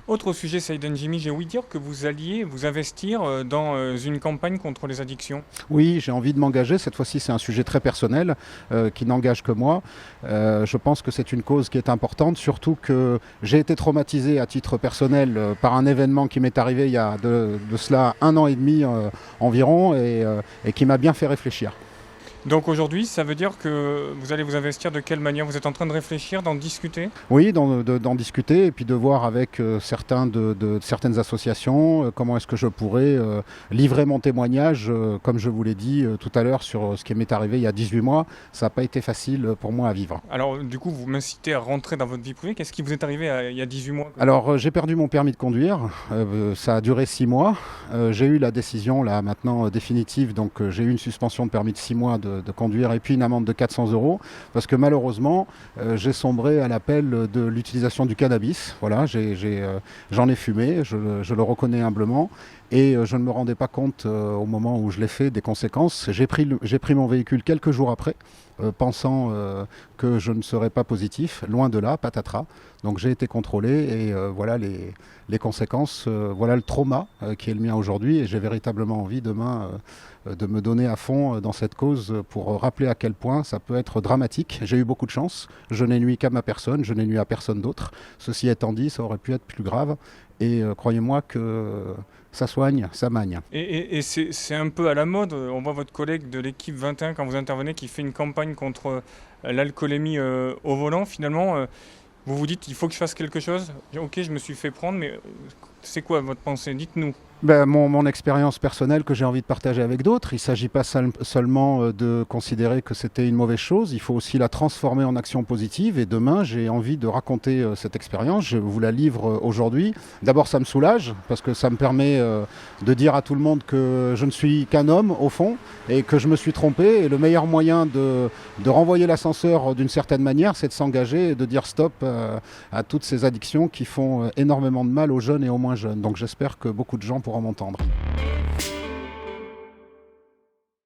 Autre sujet, Saïd Jimmy, j'ai ouï dire que vous alliez vous investir dans une campagne contre les addictions. Oui, j'ai envie de m'engager. Cette fois-ci, c'est un sujet très personnel qui n'engage que moi. Je pense que c'est une cause qui est importante, surtout que j'ai été traumatisé à titre personnel par un événement qui m'est arrivé il y a de cela 1 an et demi environ et qui m'a bien fait réfléchir. Donc aujourd'hui, ça veut dire que vous allez vous investir de quelle manière? Vous êtes en train de réfléchir, d'en discuter? Oui, d'en discuter et puis de voir avec certaines associations comment est-ce que je pourrais livrer mon témoignage, comme je vous l'ai dit tout à l'heure, sur ce qui m'est arrivé il y a 18 mois. Ça n'a pas été facile pour moi à vivre. Alors du coup, vous m'incitez à rentrer dans votre vie privée. Qu'est-ce qui vous est arrivé il y a 18 mois? Alors j'ai perdu mon permis de conduire, ça a duré 6 mois. J'ai eu la décision là maintenant définitive, donc j'ai eu une suspension de permis de 6 mois de conduire et puis une amende de 400 euros parce que malheureusement j'ai sombré à l'appel de l'utilisation du cannabis. Voilà, j'en ai fumé, je le reconnais humblement et je ne me rendais pas compte au moment où je l'ai fait des conséquences. J'ai pris mon véhicule quelques jours après, pensant que je ne serais pas positif, loin de là, patatras. Donc j'ai été contrôlé et voilà les conséquences, voilà le trauma qui est le mien aujourd'hui et j'ai véritablement envie demain de me donner à fond dans cette cause pour rappeler à quel point ça peut être dramatique. J'ai eu beaucoup de chance, je n'ai nui qu'à ma personne, je n'ai nui à personne d'autre. Ceci étant dit, ça aurait pu être plus grave et croyez-moi que ça soigne, ça magne. Et c'est un peu à la mode. On voit votre collègue de l'équipe 21 quand vous intervenez qui fait une campagne contre l'alcoolémie au volant. Finalement, vous vous dites il faut que je fasse quelque chose. Ok, je me suis fait prendre, mais c'est quoi votre pensée? Dites-nous. Mon expérience personnelle que j'ai envie de partager avec d'autres. Il ne s'agit pas seulement de considérer que c'était une mauvaise chose, il faut aussi la transformer en action positive et demain j'ai envie de raconter cette expérience, je vous la livre aujourd'hui. D'abord ça me soulage parce que ça me permet de dire à tout le monde que je ne suis qu'un homme au fond et que je me suis trompé et le meilleur moyen de renvoyer l'ascenseur d'une certaine manière c'est de s'engager et de dire stop à toutes ces addictions qui font énormément de mal aux jeunes et aux moins jeunes. Donc j'espère que beaucoup de gens pourront m'entendre.